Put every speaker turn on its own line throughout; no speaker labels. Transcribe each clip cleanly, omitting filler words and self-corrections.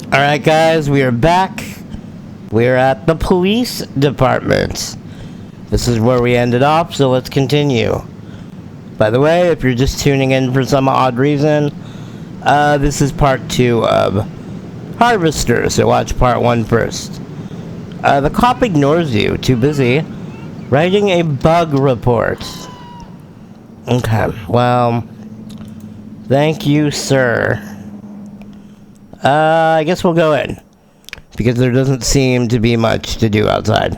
Alright guys, we are back. We're at the police department. This is where we ended off, so let's continue. By the way, if you're just tuning in for some odd reason, this is part 2 of Harvester, so watch part 1 first. The cop ignores you, too busy writing a bug report. Okay, well, thank you, sir. I guess we'll go in, because there doesn't seem to be much to do outside.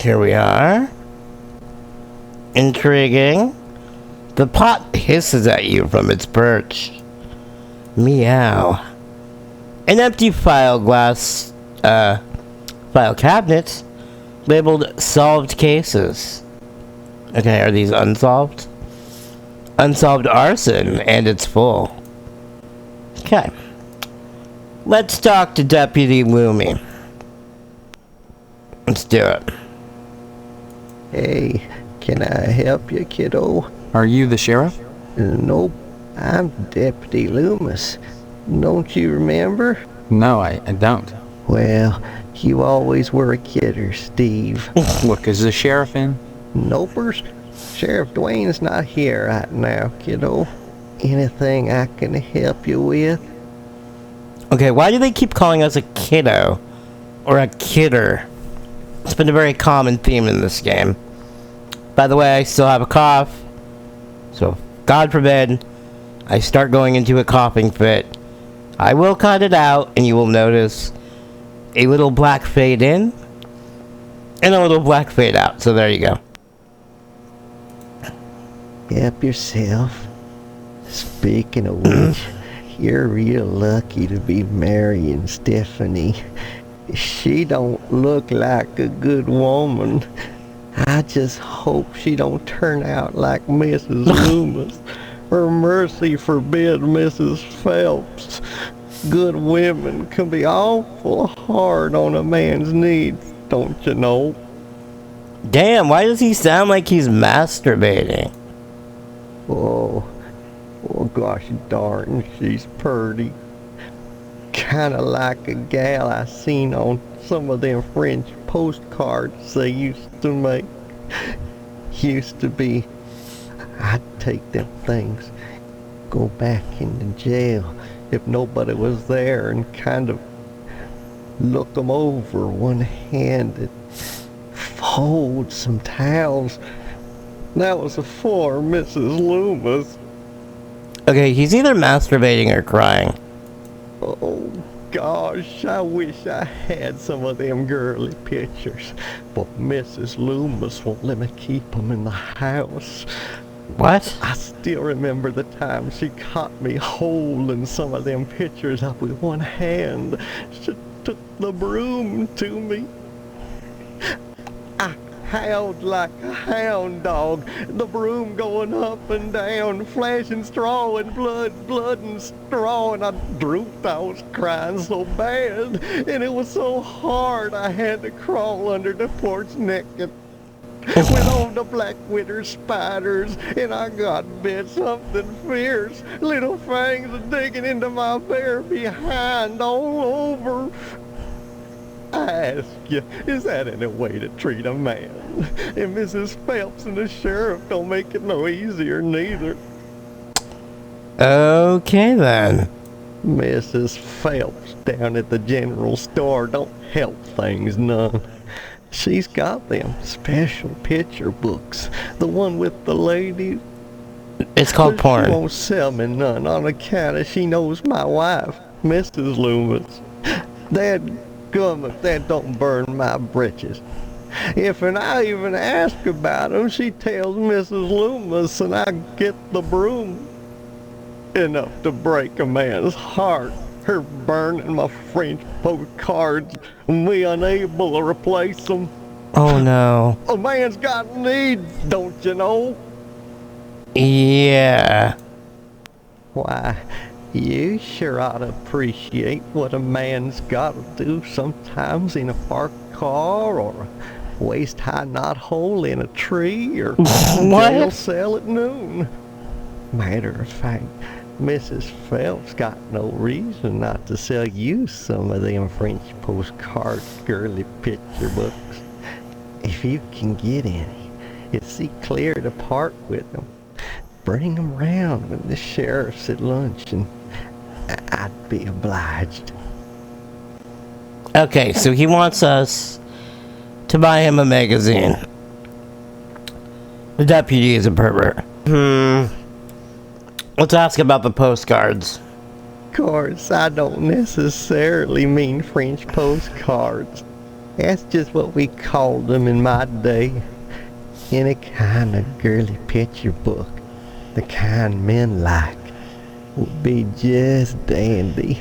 Here we are. Intriguing. The pot hisses at you from its perch. Meow. An empty file cabinet labeled solved cases. Okay, are these unsolved? Unsolved arson, and it's full. Okay. Let's talk to Deputy Loomy. Let's do it.
Hey, can I help you, kiddo?
Are you the sheriff?
Nope, I'm Deputy Loomis. Don't you remember?
No, I don't.
Well, you always were a kidder, Steve.
Look, is the sheriff in?
Nopers? Sheriff Dwayne's not here right now, kiddo. Anything I can help you with?
Okay, why do they keep calling us a kiddo? Or a kidder? It's been a very common theme in this game. By the way, I still have a cough. So, God forbid, I start going into a coughing fit. I will cut it out, and you will notice a little black fade in, and a little black fade out. So there you go.
Help yourself. Speaking of which, you're real lucky to be marrying Stephanie. She don't look like a good woman. I just hope she don't turn out like Mrs. Loomis, or mercy forbid Mrs. Phelps. Good women can be awful hard on a man's needs, don't you know?
Damn, why does he sound like he's masturbating?
Oh gosh darn, she's purty. Kinda like a gal I seen on some of them French postcards they used to make. Used to be, I'd take them things, go back into jail if nobody was there and kind of look them over one-handed, fold some towels. That was before Mrs. Loomis.
Okay, he's either masturbating or crying.
Oh gosh, I wish I had some of them girly pictures, but Mrs. Loomis won't let me keep them in the house.
What?
I still remember the time she caught me holding some of them pictures up with one hand. She took the broom to me. I howled like a hound dog, the broom going up and down, flashing straw and blood and straw, and I drooped. I was crying so bad, and it was so hard I had to crawl under the porch naked with all the black widow spiders, and I got bit something fierce, little fangs are digging into my bare behind all over. I ask you, is that any way to treat a man? And Mrs. Phelps and the sheriff don't make it no easier neither.
Okay then.
Mrs. Phelps down at the general store don't help things none. She's got them special picture books, the one with the ladies.
It's called porn.
She won't sell me none on account of she knows my wife, Mrs. Loomis. Dadgummit, that don't burn my britches. If and I even ask about them, she tells Mrs. Loomis and I get the broom. Enough to break a man's heart. Her burning my French postcards and me unable to replace them.
Oh no.
A man's got needs, don't you know?
Yeah.
Why, you sure ought to appreciate what a man's got to do sometimes in a parked car, or a waist-high knothole in a tree, or a jail cell at noon. Matter of fact, Mrs. Phelps got no reason not to sell you some of them French postcard girly picture books. If you can get any, you'd see clear to part with them. Bring 'em round when the sheriff's at lunch, and I'd be obliged.
Okay, so he wants us to buy him a magazine. The deputy is a pervert. Let's ask about the postcards.
Of course, I don't necessarily mean French postcards. That's just what we called them in my day. Any kind of girly picture book, the kind men like, would be just dandy.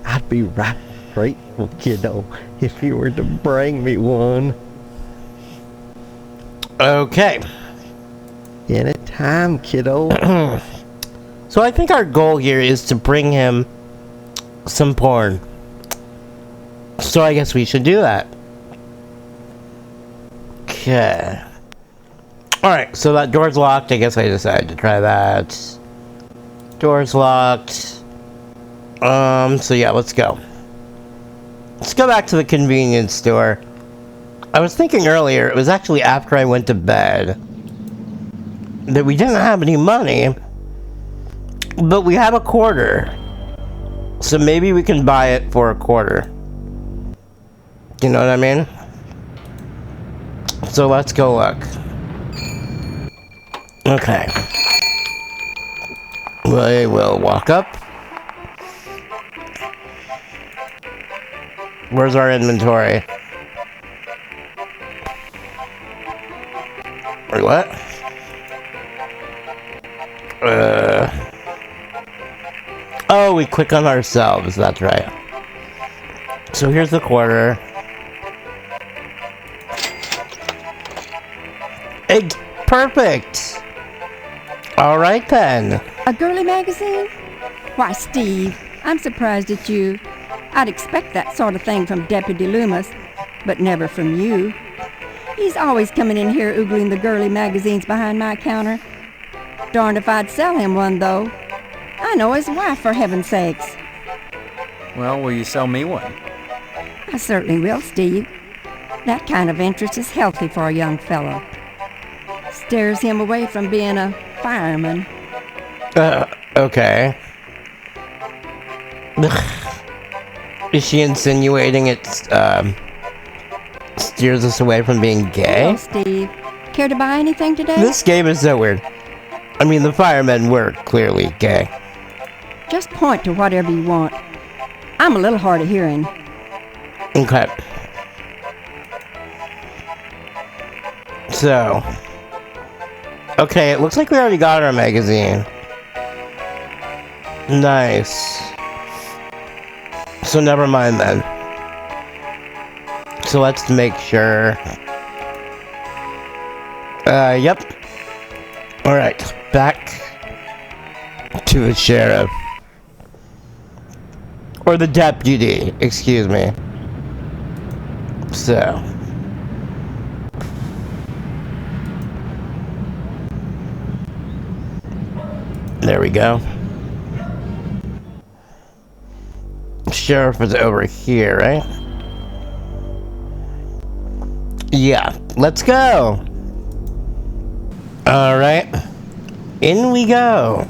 I'd be right grateful, kiddo, if you were to bring me one.
Okay.
Anytime, kiddo.
So I think our goal here is to bring him some porn. So I guess we should do that. Okay. Alright, so that door's locked. I guess I decided to try that. Door's locked. So yeah, let's go. Let's go back to the convenience store. I was thinking earlier, it was actually after I went to bed, that we didn't have any money, but we have a quarter. So maybe we can buy it for a quarter. You know what I mean? So let's go look. Okay. We will walk up. Where's our inventory? Wait, what? Oh, we click on ourselves, that's right. So here's the quarter. It's perfect! Alright then.
A girly magazine? Why, Steve, I'm surprised at you. I'd expect that sort of thing from Deputy Loomis, but never from you. He's always coming in here oogling the girly magazines behind my counter. Darned if I'd sell him one, though. I know his wife, for heaven's sakes.
Well, will you sell me one?
I certainly will, Steve. That kind of interest is healthy for a young fellow. Stares him away from being a fireman.
Okay. Is she insinuating it, steers us away from being gay?
Hello, Steve. Care to buy anything today?
This game is so weird. I mean, the firemen were clearly gay.
Just point to whatever you want. I'm a little hard of hearing.
Okay. So. Okay, it looks like we already got our magazine. Nice. So never mind then. So let's make sure. Yep. Alright, back to the sheriff. Or the deputy, excuse me. So. There we go. Sheriff is over here, right? Yeah, let's go. Alright. In we go.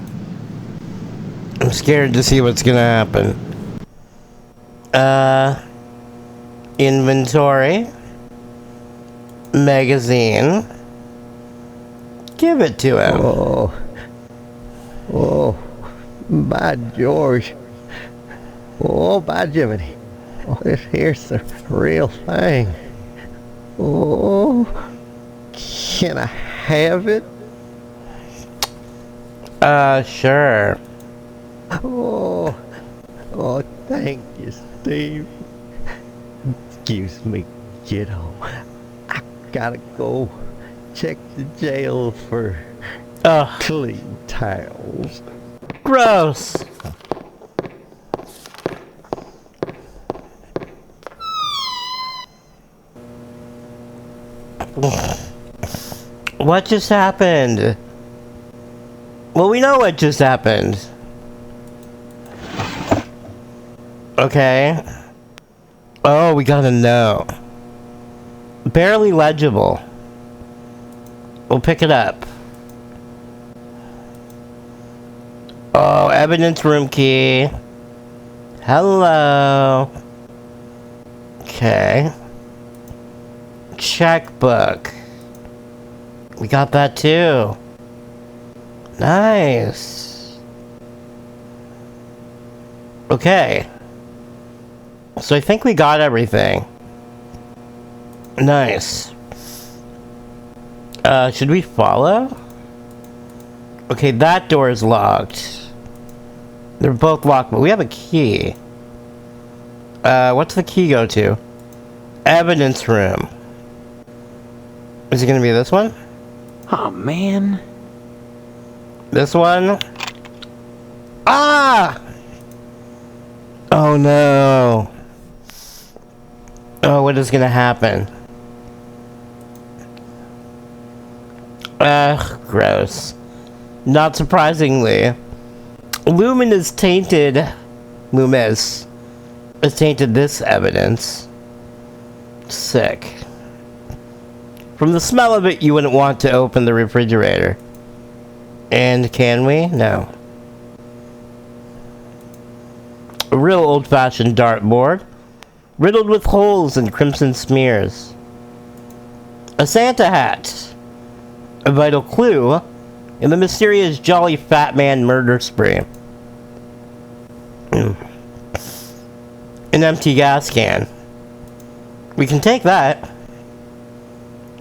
I'm scared to see what's gonna happen. Inventory. Magazine. Give it to him.
Oh, by George. Oh, by Jiminy. Oh, this here's the real thing. Oh, can I have it?
Sure.
Oh, thank you, Steve. Excuse me, kiddo. I gotta go check the jail for clean towels.
Gross. What just happened? Well, we know what just happened. Okay. Oh, we got a note. Barely legible. We'll pick it up. Oh, evidence room key. Hello. Okay. Checkbook. We got that too. Nice. Okay. So I think we got everything. Nice. Should we follow? Okay, that door is locked. They're both locked, but we have a key. What's the key go to? Evidence room. Is it gonna be this one?
Oh, man.
This one? Ah! Oh no. Oh, what is gonna happen? Ugh, gross. Not surprisingly, Loomis has tainted this evidence. Sick. From the smell of it, you wouldn't want to open the refrigerator. And can we? No. A real old-fashioned dartboard, riddled with holes and crimson smears. A Santa hat. A vital clue in the mysterious Jolly Fat Man murder spree. An empty gas can. We can take that.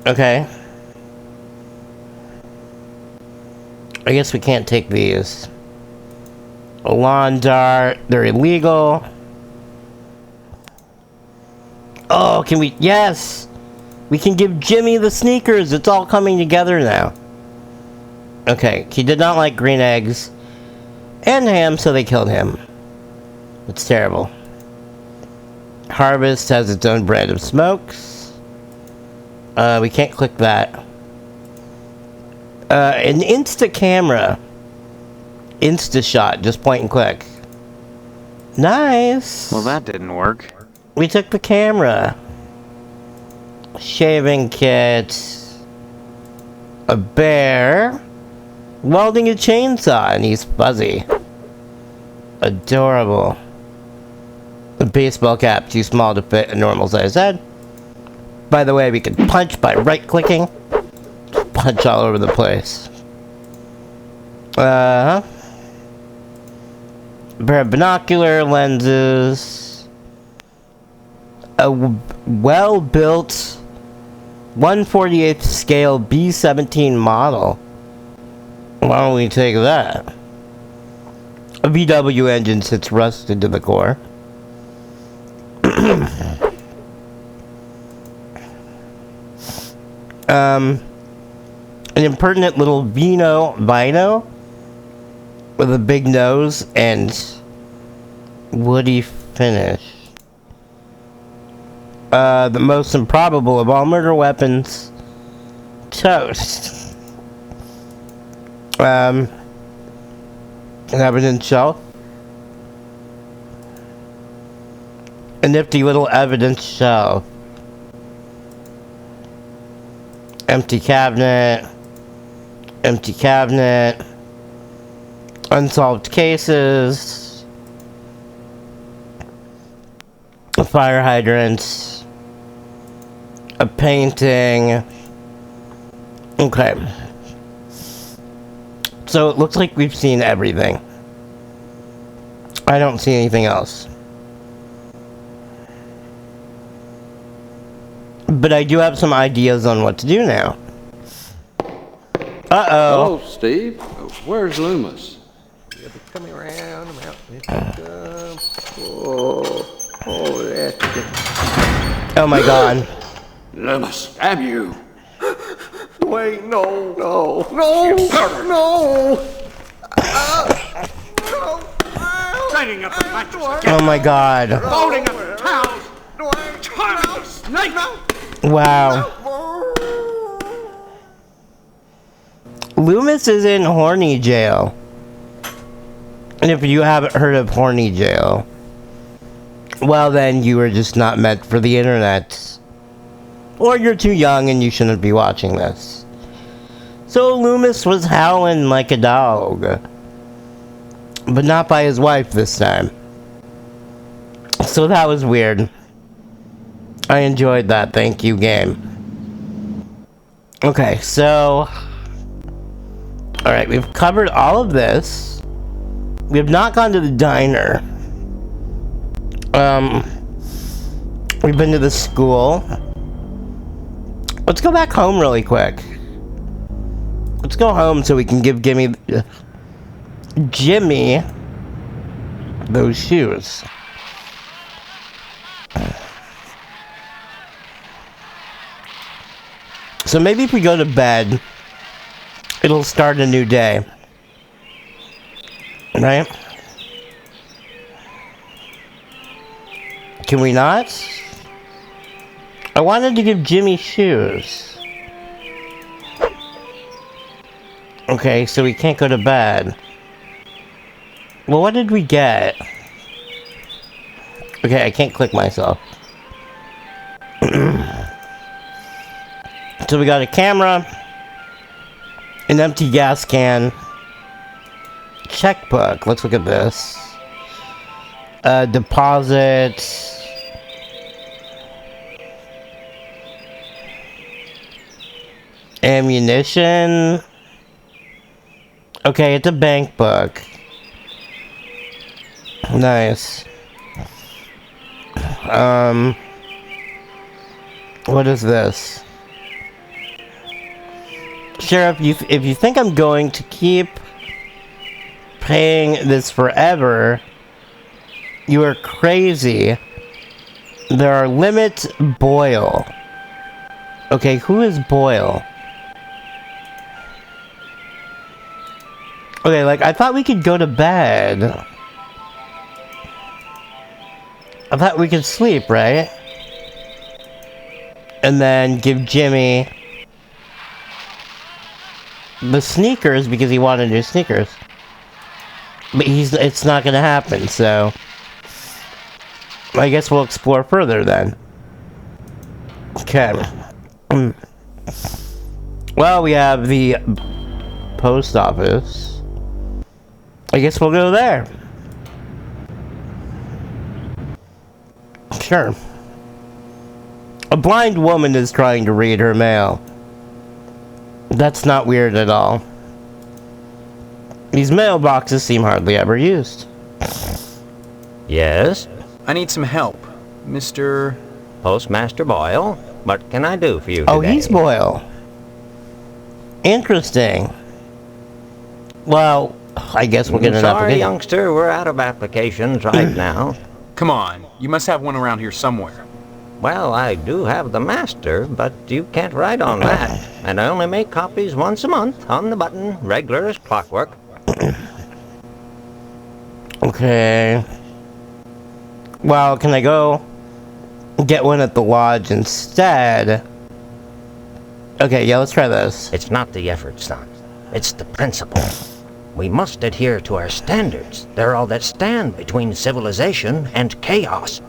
Okay. I guess we can't take these. A lawn dart. They're illegal. Oh, can we? Yes! We can give Jimmy the sneakers. It's all coming together now. Okay, he did not like green eggs and ham, so they killed him. It's terrible. Harvest has its own brand of smokes. We can't click that. An Insta camera. Insta shot, just point and click. Nice.
Well, that didn't work.
We took the camera. Shaving kit. A bear. Welding a chainsaw, and he's fuzzy. Adorable. A baseball cap, too small to fit a normal sized head. By the way, we can punch by right-clicking. Punch all over the place. A pair of binocular lenses. A well-built 1/48th scale B-17 model. Why don't we take that? A VW engine sits rusted to the core. An impertinent little Vino with a big nose and woody finish. The most improbable of all murder weapons. Toast. An evidence shelf. A nifty little evidence shelf. Empty cabinet. Empty cabinet. Unsolved cases. A fire hydrant. A painting. Okay. So it looks like we've seen everything. I don't see anything else. But I do have some ideas on what to do now. Uh-oh.
Hello, Steve. Where's Loomis?
He'll be coming around about this. Oh, that's good.
Oh my god.
Loomis, damn you.
Wait, no.
Lighting up the mattress
Oh my god.
folding up the towels. Charming snake.
Wow. Loomis is in Horny jail. And if you haven't heard of Horny jail, well, then you were just not meant for the internet. Or you're too young and you shouldn't be watching this. So Loomis was howling like a dog. But not by his wife this time. So that was weird. I enjoyed that, thank you, game. Okay, so... Alright, we've covered all of this. We have not gone to the diner. We've been to the school. Let's go back home really quick. Let's go home so we can give Jimmy those shoes. So maybe if we go to bed, it'll start a new day. Right? Can we not? I wanted to give Jimmy shoes. Okay, so we can't go to bed. Well, what did we get? Okay, I can't click myself. So we got a camera, an empty gas can, checkbook. Let's look at this. Deposit. Ammunition. Okay, it's a bank book. Nice. What is this? Sheriff, if you think I'm going to keep paying this forever, you are crazy. There are limits. Boyle. Okay, who is Boyle? Okay, like, I thought we could go to bed. I thought we could sleep, right? And then give Jimmy the sneakers because he wanted new sneakers. But it's not gonna happen, so I guess we'll explore further then. Okay. Well, we have the post office. I guess we'll go there. Sure. A blind woman is trying to read her mail. That's not weird at all. These mailboxes seem hardly ever used.
Yes?
I need some help. Mr.
Postmaster Boyle? What can I do for you today?
Oh, he's Boyle. Interesting. Well, I guess we'll get an
Sorry,
application.
youngster, we're out of applications right now.
Come on, you must have one around here somewhere.
Well, I do have the master, but you can't write on that. And I only make copies once a month, on the button, regular as clockwork.
Okay. Well, can I go get one at the lodge instead? Okay, yeah, let's try this.
It's not the effort, son. It's the principle. We must adhere to our standards. They're all that stand between civilization and chaos.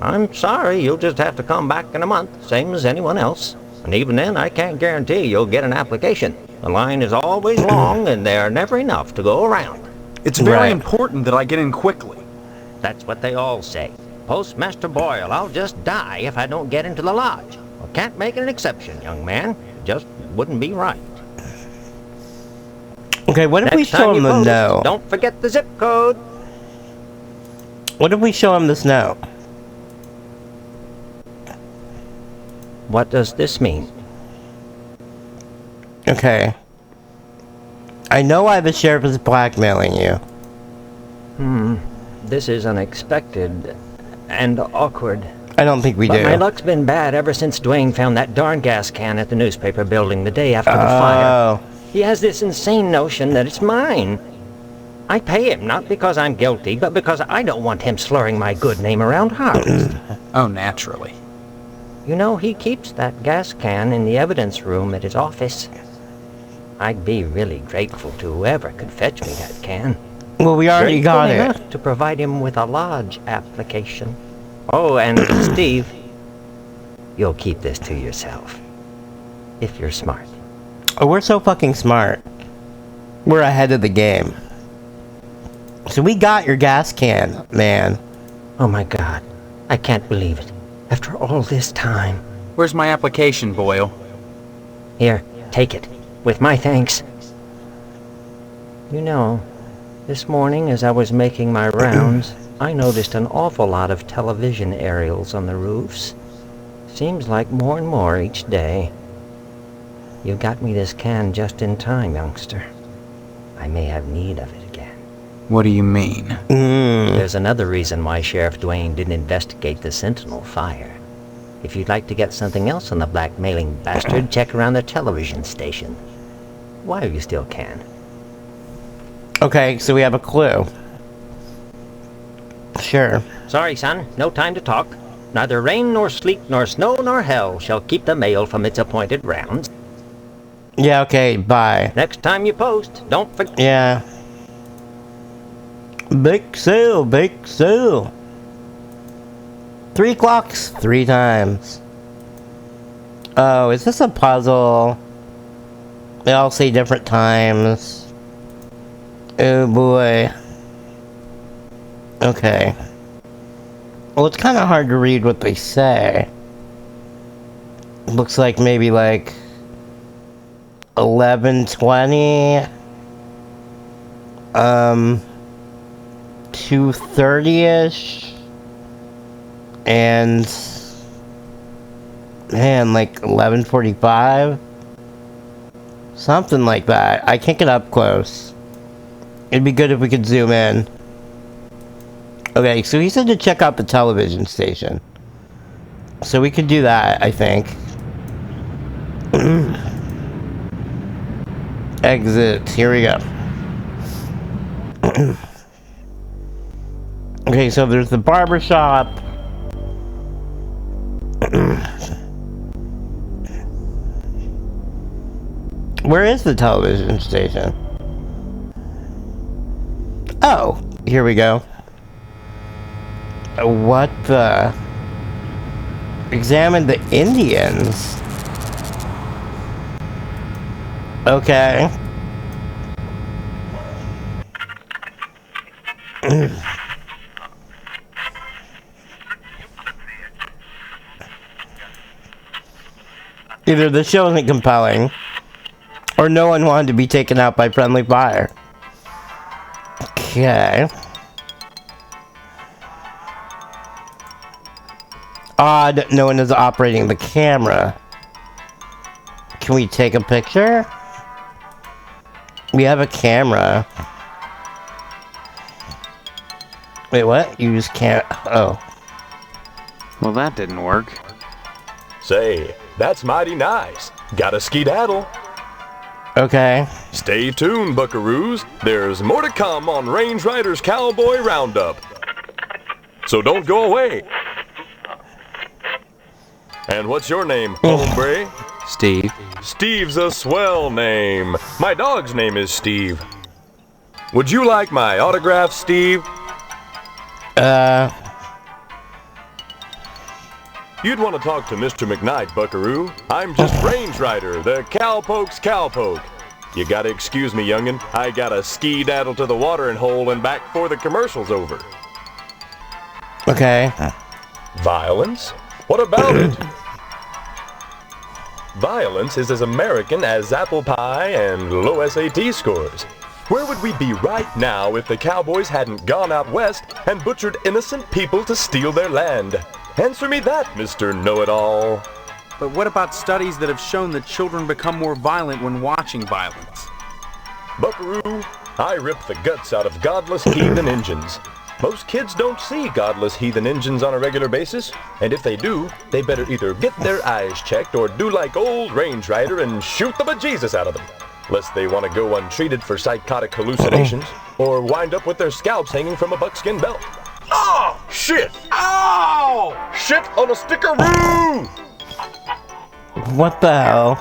I'm sorry, you'll just have to come back in a month, same as anyone else. And even then, I can't guarantee you'll get an application. The line is always long, and there are never enough to go around.
It's very
Right.
important that I get in quickly.
That's what they all say. Postmaster Boyle, I'll just die if I don't get into the lodge. I can't make an exception, young man. It just wouldn't be right.
Okay, what if we
Next
show
time
him
you
the
post,
note?
don't forget the zip code.
What if we show him this note?
What does this mean?
Okay. I know why the sheriff is blackmailing you.
This is unexpected and awkward.
I don't think we
But
do.
my luck's been bad ever since Dwayne found that darn gas can at the newspaper building the day after the fire.
Oh.
He has this insane notion that it's mine. I pay him not because I'm guilty, but because I don't want him slurring my good name around Harvest.
Oh, naturally.
You know, he keeps that gas can in the evidence room at his office. I'd be really grateful to whoever could fetch me that can.
Well, we already
Grateful
got it.
enough to provide him with a lodge application. Oh, and Steve, you'll keep this to yourself. If you're smart.
Oh, we're so fucking smart. We're ahead of the game. So we got your gas can, man.
Oh my God, I can't believe it. After all this time.
Where's my application, Boyle?
Here, take it. With my thanks. You know, this morning as I was making my rounds, I noticed an awful lot of television aerials on the roofs. Seems like more and more each day. You got me this can just in time, youngster. I may have need of it again.
What do you mean?
There's another reason why Sheriff Dwayne didn't investigate the Sentinel fire. If you'd like to get something else on the blackmailing bastard, check around the television station. While you still can.
Okay, so we have a clue. Sure.
Sorry, son, no time to talk. Neither rain nor sleet nor snow nor hell shall keep the mail from its appointed rounds.
Yeah, okay, bye.
Next time you post, don't forget.
Yeah. Big Sue, Big Sue. 3 clocks, 3 times. Oh, is this a puzzle? They all say different times. Oh boy. Okay. Well, it's kind of hard to read what they say. Looks like maybe like 11:20. 2:30ish. And man, like 11:45. Something like that. I can't get up close. It'd be good if we could zoom in. Okay, so he said to check out the television station. So we could do that, I think. Exit. Here we go. Okay, so there's the barber shop. Where is the television station? Oh, here we go. What the? Examine the Indians. Okay. Either the show isn't compelling, or no one wanted to be taken out by friendly fire. Okay. Odd, no one is operating the camera. Can we take a picture? We have a camera. Wait, what? You just can't... Oh.
Well, that didn't work.
Say, that's mighty nice. Gotta skedaddle.
Okay.
Stay tuned, buckaroos. There's more to come on Range Riders Cowboy Roundup. So don't go away. And what's your name, hombre?
Steve.
Steve's a swell name. My dog's name is Steve. Would you like my autograph, Steve? You'd want to talk to Mr. McKnight, buckaroo. I'm just Range Rider, the cowpoke's cowpoke. You gotta excuse me, youngin'. I gotta ski-daddle to the watering hole and back before the commercial's over.
Okay.
Violence? What about it? Violence is as American as apple pie and low SAT scores. Where would we be right now if the cowboys hadn't gone out west and butchered innocent people to steal their land? Answer me that, Mr. Know-It-All.
But what about studies that have shown that children become more violent when watching violence?
Buckaroo, I rip the guts out of godless heathen engines. Most kids don't see godless heathen engines on a regular basis, and if they do, they better either get their eyes checked or do like old Range Rider and shoot the bejesus out of them, lest they want to go untreated for psychotic hallucinations or wind up with their scalps hanging from a buckskin belt. Oh, shit! Ow! Shit on a stickaroo!
What the hell?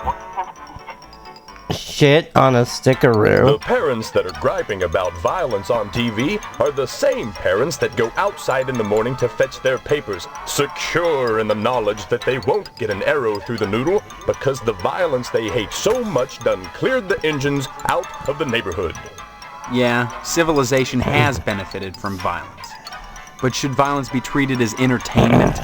shit on a
The
stickaroo.
parents that are griping about violence on TV are the same parents that go outside in the morning to fetch their papers, secure in the knowledge that they won't get an arrow through the noodle because the violence they hate so much done cleared the engines out of the neighborhood.
Yeah, civilization has benefited from violence. But should violence be treated as entertainment?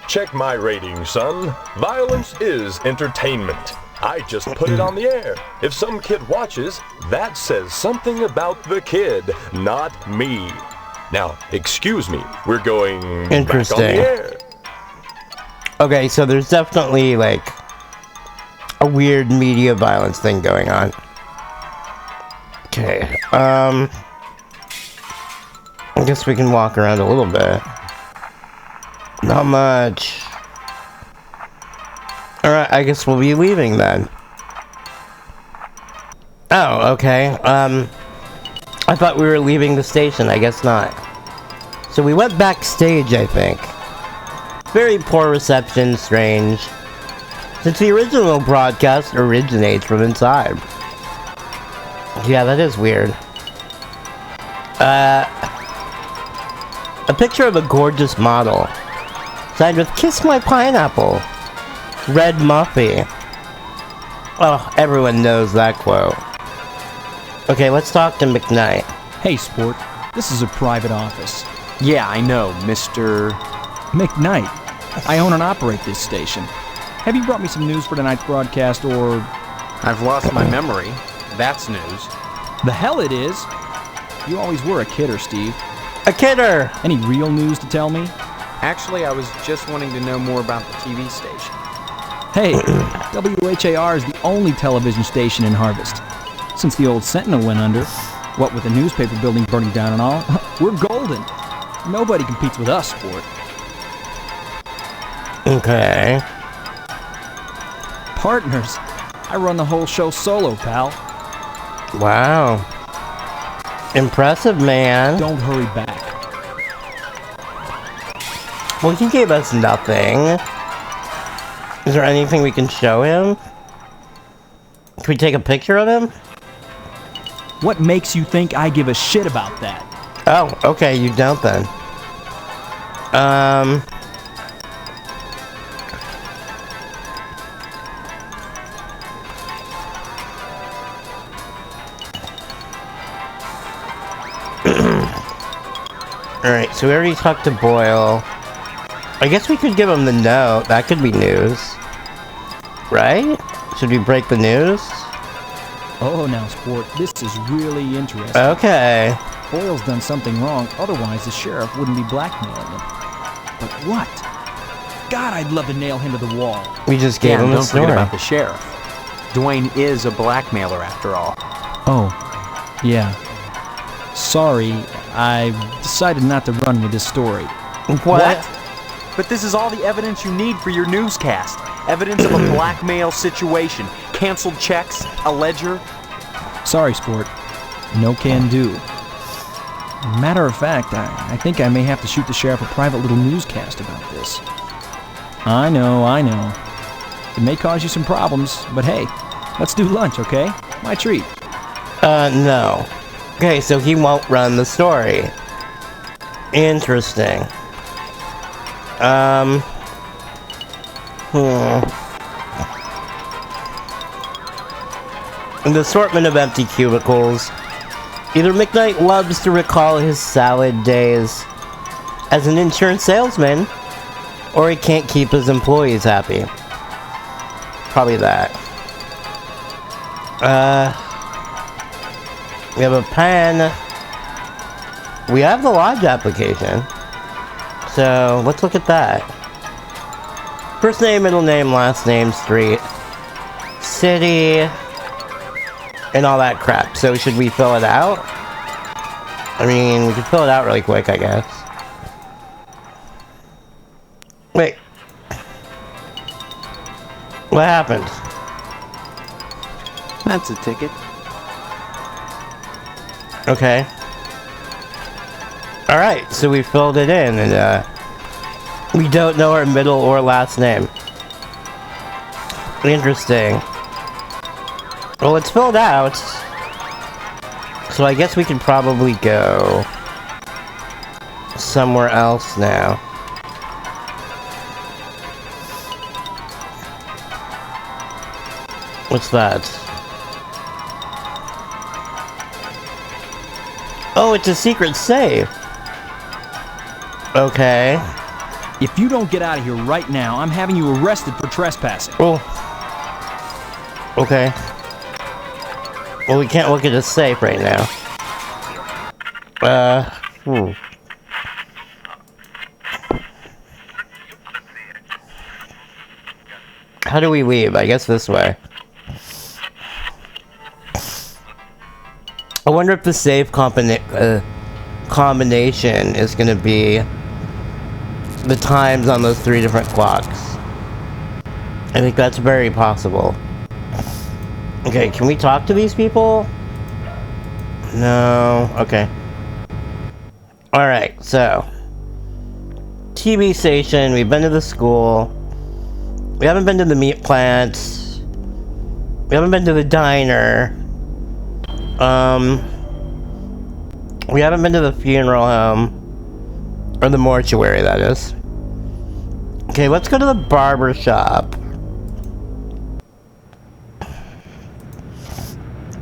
Check my rating, son. Violence is entertainment. I just put it on the air. If some kid watches, that says something about the kid, not me. Now, excuse me, we're going back on
Interesting.
the air.
Okay, so there's definitely, like, a weird media violence thing going on. Okay, I guess we can walk around a little bit. Not much. Alright, I guess we'll be leaving then. Oh, okay. I thought we were leaving the station. I guess not. So we went backstage, I think. Very poor reception, strange. Since the original broadcast originates from inside. Yeah, that is weird. A picture of a gorgeous model. Signed with "Kiss My Pineapple." Red Muffy. Oh, everyone knows that quote. Okay, let's talk to McKnight.
Hey, sport. This is a private office.
Yeah, I know, Mr.
McKnight. I own and operate this station. Have you brought me some news for tonight's broadcast, or...
I've lost my memory. That's news.
The hell it is! You always were a kidder, Steve.
A kidder!
Any real news to tell me?
Actually, I was just wanting to know more about the TV station.
Hey, WHAR is the only television station in Harvest. Since the old Sentinel went under, what with the newspaper building burning down and all, we're golden. Nobody competes with us, sport.
Okay.
Partners. I run the whole show solo, pal.
Wow. Impressive, man.
Don't hurry back.
Well, he gave us nothing. Is there anything we can show him? Can we take a picture of him?
What makes you think I give a shit about that?
Oh, okay, you don't then. Alright, so we already talked to Boyle. I guess we could give him the note. That could be news. Right? Should we break the news?
Oh, now, sport, this is really interesting.
Okay.
Boyle's done something wrong, otherwise the sheriff wouldn't be blackmailing him. But what? God, I'd love to nail him to the wall.
We just gave him a
don't
story.
forget about the sheriff. Dwayne is a blackmailer after all.
Oh, yeah. Sorry, I decided not to run with this story.
What?
But this is all the evidence you need for your newscast. Evidence of a blackmail situation. Canceled checks, a ledger.
Sorry, sport. No can do. Matter of fact, I think I may have to shoot the sheriff a private little newscast about this. I know. It may cause you some problems, but hey, let's do lunch, okay? My treat.
No. Okay, so he won't run the story. Interesting. In the assortment of empty cubicles, either McKnight loves to recall his salad days as an insurance salesman, or he can't keep his employees happy. Probably that. We have a pen. We have the lodge application. So, let's look at that. First name, middle name, last name, street, city, and all that crap. So, should we fill it out? I mean, we could fill it out really quick, I guess. Wait. What happened?
That's a ticket.
Okay. Alright, so we filled it in, and we don't know our middle or last name. Interesting. Well, it's filled out. So I guess we can probably go somewhere else now. What's that? Oh, it's a secret safe. Okay.
If you don't get out of here right now, I'm having you arrested for trespassing.
Oh. Okay. Well, we can't look at the safe right now. How do we leave? I guess this way. I wonder if the safe combination is going to be the times on those 3 different clocks. I think that's very possible. Okay, can we talk to these people? No. Okay. Alright, so. TV station, we've been to the school. We haven't been to the meat plant. We haven't been to the diner. We haven't been to the funeral home. Or the mortuary, that is. Okay, let's go to the barber shop.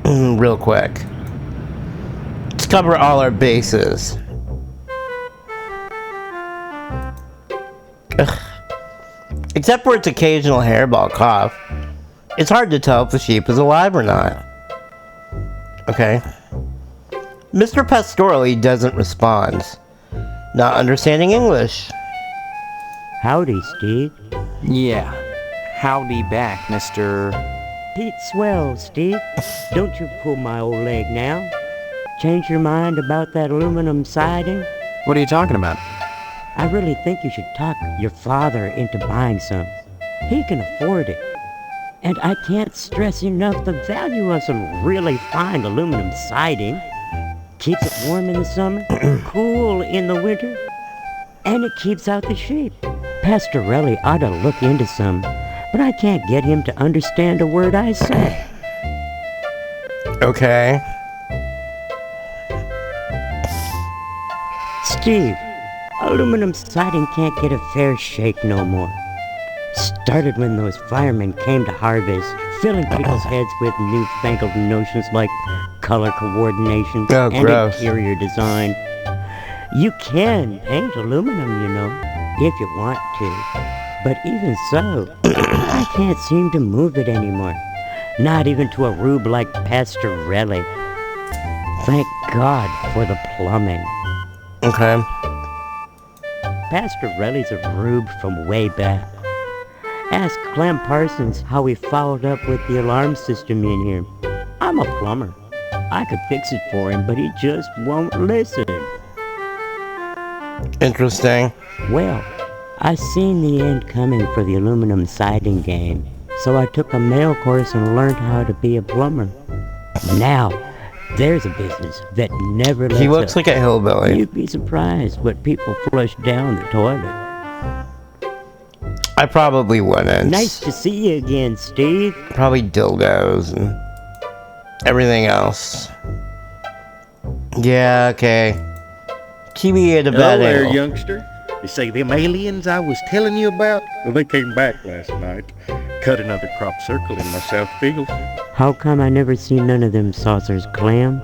Real quick. Let's cover all our bases. Ugh. Except for its occasional hairball cough. It's hard to tell if the sheep is alive or not. Okay. Mr. Pastorelli doesn't respond. Not understanding English.
Howdy, Steve.
Yeah. Howdy back, Mr.
It's swell, Steve. Don't you pull my old leg now. Change your mind about that aluminum siding?
What are you talking about?
I really think you should talk your father into buying some. He can afford it. And I can't stress enough the value of some really fine aluminum siding. Keeps it warm in the summer, cool in the winter, and it keeps out the sheep. Pastorelli ought to look into some, but I can't get him to understand a word I say.
Okay.
Steve, aluminum siding can't get a fair shake no more. Started when those firemen came to harvest, filling people's heads with newfangled notions like color coordination and
gross.
interior design. You can paint aluminum, you know, if you want to. But even so, I can't seem to move it anymore. Not even to a rube like Pastorelli. Thank God for the plumbing.
Okay.
Pastorelli's a rube from way back. Ask Clem Parsons how he followed up with the alarm system in here. I'm a plumber. I could fix it for him, but he just won't listen.
Interesting.
Well, I seen the end coming for the aluminum siding game, so I took a mail course and learned how to be a plumber. Now, there's a business that never lets
He looks
up.
like a hillbilly.
You'd be surprised what people flush down the toilet.
I probably wouldn't.
Nice to see you again, Steve.
Probably dildos and everything else. Yeah, okay. TV at a
Hello
bad
there,
angle.
youngster. You say them aliens I was telling you about? Well, they came back last night. Cut another crop circle in my south field.
How come I never seen none of them saucers, Clem?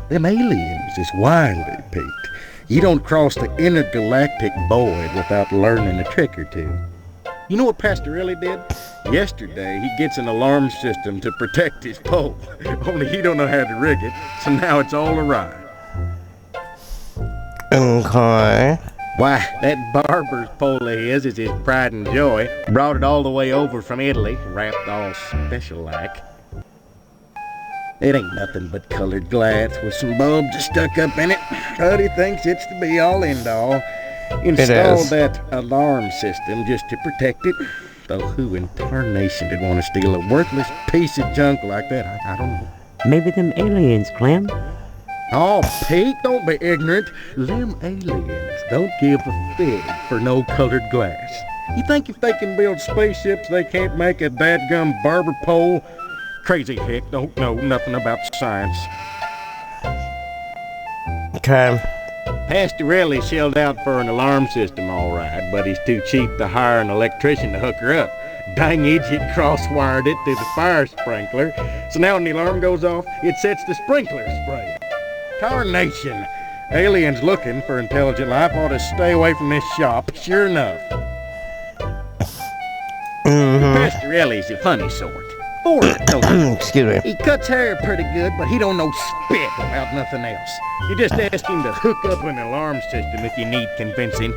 Them aliens is wily, Pete. You don't cross the intergalactic void without learning a trick or two. You know what Pastorelli did? Yesterday, he gets an alarm system to protect his pole. Only he don't know how to rig it, so now it's all awry.
Okay.
Why, that barber's pole of his is his pride and joy. Brought it all the way over from Italy, wrapped all special-like. It ain't nothing but colored glass with some bulbs stuck up in it, but he thinks it's the be-all, end-all. Installed that alarm system just to protect it. Though who in tarnation would want to steal a worthless piece of junk like that? I don't know.
Maybe them aliens, Clem.
Oh, Pete, don't be ignorant. Them aliens don't give a fig for no colored glass. You think if they can build spaceships, they can't make a dadgum barber pole? Crazy hick don't know nothing about science.
Okay.
Pastorelli shelled out for an alarm system, all right, but he's too cheap to hire an electrician to hook her up. Dang idiot cross-wired it to the fire sprinkler, so now when the alarm goes off, it sets the sprinkler spraying. Tarnation! Aliens looking for intelligent life ought to stay away from this shop, sure enough. Pastorelli's a funny sort.
Excuse me.
He cuts hair pretty good, but he don't know spit about nothing else. You just ask him to hook up an alarm system if you need convincing.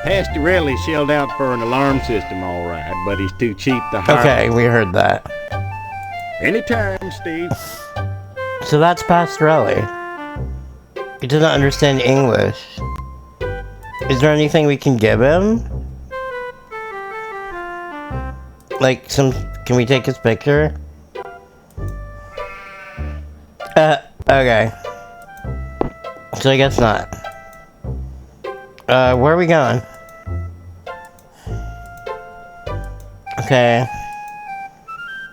Pastorelli shelled out for an alarm system, all right, but he's too cheap to hire.
Okay, we heard that.
Anytime, Steve.
So that's Pastorelli. He doesn't understand English. Is there anything we can give him? Like can we take his picture? Okay. So I guess not. Where are we going? Okay.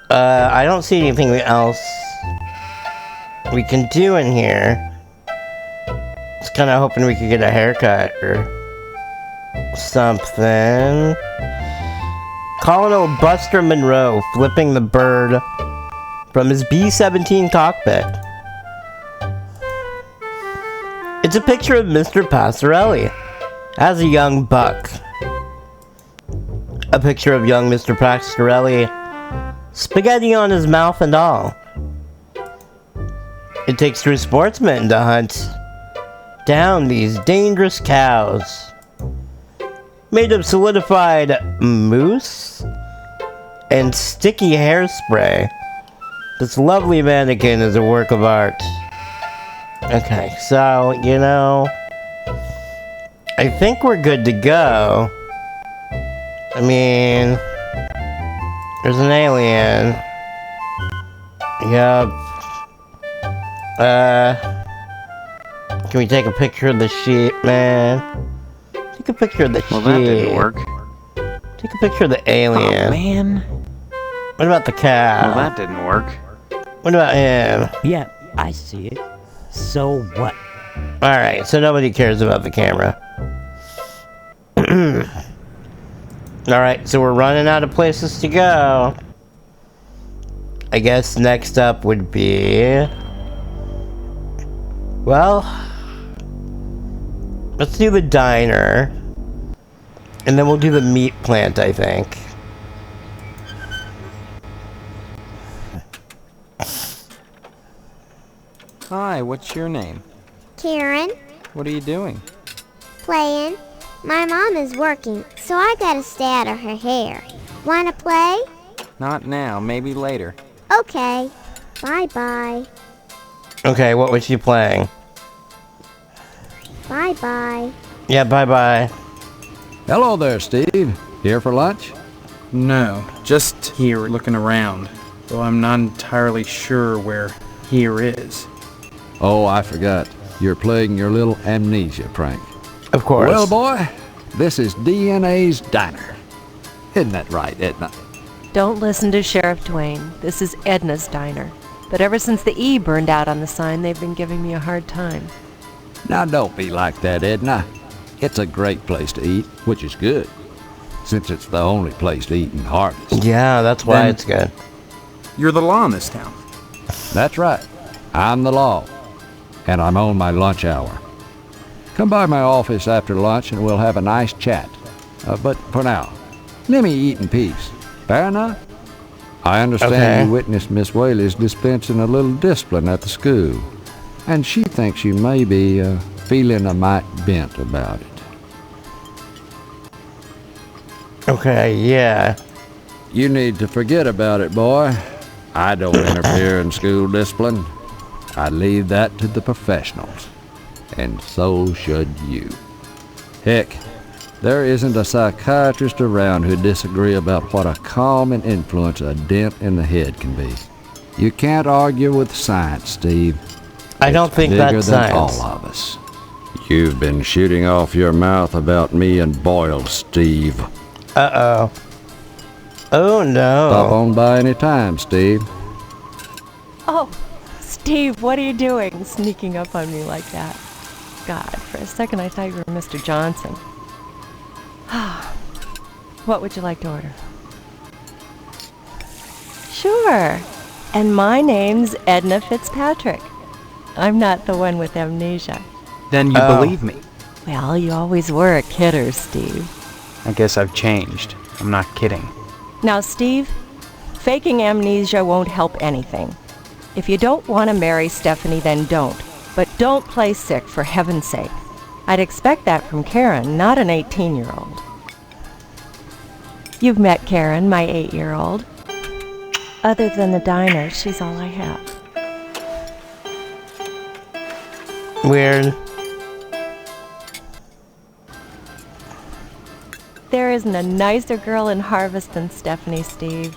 I don't see anything else we can do in here. Just kind of hoping we could get a haircut or something. Colonel Buster Monroe flipping the bird from his B-17 cockpit. It's a picture of Mr. Pastorelli as a young buck. A picture of young Mr. Pastorelli, spaghetti on his mouth and all. It takes true sportsmen to hunt down these dangerous cows. Made of solidified mousse and sticky hairspray. This lovely mannequin is a work of art. Okay, so, you know, I think we're good to go. I mean, there's an alien. Yup. Can we take a picture of the sheep, man? Take a picture of the sheep.
Well, that didn't work.
Take a picture of the alien.
Oh, man.
What about the cow?
Well, that didn't work.
What about him?
Yeah, I see it. So what?
Alright, so nobody cares about the camera. Alright, so we're running out of places to go. I guess next up would be... Well... Let's do the diner. And then we'll do the meat plant, I think.
Hi, what's your name?
Karen,
What are you doing?
playing. My mom is working, so I gotta stay out of her hair. Wanna play?
Not now, maybe later.
Okay. Bye-bye.
Okay, what was she playing?
Bye-bye.
Yeah, bye-bye.
Hello there, Steve. Here for lunch?
No, just here looking around, though I'm not entirely sure where here is.
Oh, I forgot. You're playing your little amnesia prank.
Of course.
Well, boy, this is DNA's diner. Isn't that right, Edna?
Don't listen to Sheriff Dwayne. This is Edna's diner. But ever since the E burned out on the sign, they've been giving me a hard time.
Now, don't be like that, Edna. It's a great place to eat, which is good, since it's the only place to eat in Harvest.
Yeah, that's why
Then-
it's good.
You're the law in this town.
That's right. I'm the law, and I'm on my lunch hour. Come by my office after lunch and we'll have a nice chat. But for now, let me eat in peace. Fair enough? I understand
Okay.
you witnessed Miss Whaley's dispensing a little discipline at the school, and she thinks you may be feeling a mite bent about it.
Okay, yeah.
You need to forget about it, boy. I don't interfere in school discipline. I leave that to the professionals. And so should you. Heck, there isn't a psychiatrist around who'd disagree about what a calming influence a dent in the head can be. You can't argue with science, Steve.
I don't think
Bigger
that's
than
science.
all of us. You've been shooting off your mouth about me and Boyle, Steve.
Uh-oh. Oh no.
Stop on by any time, Steve.
Oh, Steve, what are you doing? Sneaking up on me like that. God, for a second I thought you were Mr. Johnson. What would you like to order? Sure. And my name's Edna Fitzpatrick. I'm not the one with amnesia.
Then you believe me.
Well, you always were a kidder, Steve.
I guess I've changed. I'm not kidding.
Now, Steve, faking amnesia won't help anything. If you don't want to marry Stephanie, then don't. But don't play sick, for heaven's sake. I'd expect that from Karen, not an 18-year-old. You've met Karen, my 8-year-old. Other than the diner, she's all I have.
Weird.
There isn't a nicer girl in Harvest than Stephanie, Steve.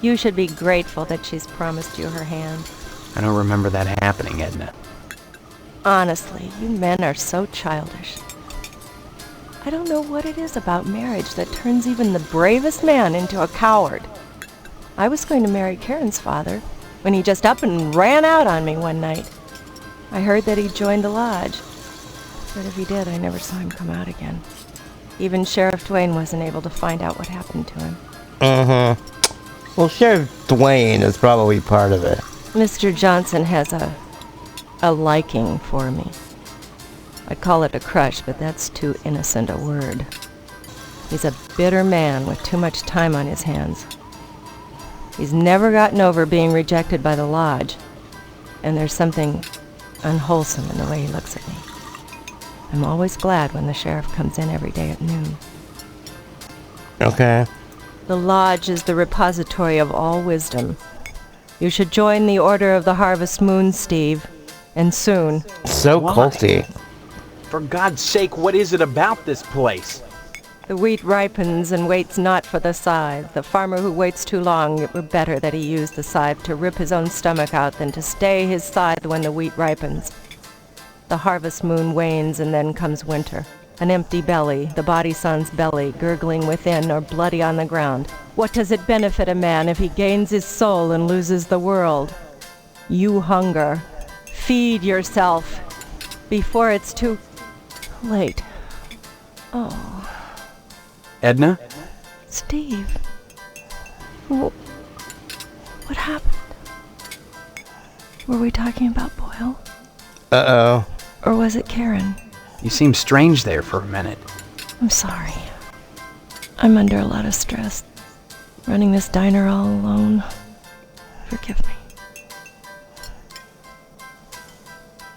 You should be grateful that she's promised you her hand.
I don't remember that happening, Edna.
Honestly, you men are so childish. I don't know what it is about marriage that turns even the bravest man into a coward. I was going to marry Karen's father when he just up and ran out on me one night. I heard that he joined the lodge, but if he did, I never saw him come out again. Even Sheriff Dwayne wasn't able to find out what happened to him.
Well, Sheriff Dwayne is probably part of it.
Mr. Johnson has a liking for me. I'd call it a crush, but that's too innocent a word. He's a bitter man with too much time on his hands. He's never gotten over being rejected by the lodge, and there's something unwholesome in the way he looks at me. I'm always glad when the sheriff comes in every day at noon.
Okay.
The lodge is the repository of all wisdom. You should join the Order of the Harvest Moon, Steve, and soon.
So culty.
For God's sake, what is it about this place?
The wheat ripens and waits not for the scythe. The farmer who waits too long, it were better that he use the scythe to rip his own stomach out than to stay his scythe when the wheat ripens. The harvest moon wanes and then comes winter. An empty belly, the body sun's belly, gurgling within or bloody on the ground. What does it benefit a man if he gains his soul and loses the world? You hunger. Feed yourself before it's too late. Oh.
Edna?
Steve. What happened? Were we talking about Boyle?
Uh-oh.
Or was it Karen?
You seemed strange there for a minute.
I'm sorry. I'm under a lot of stress. Running this diner all alone. Forgive me.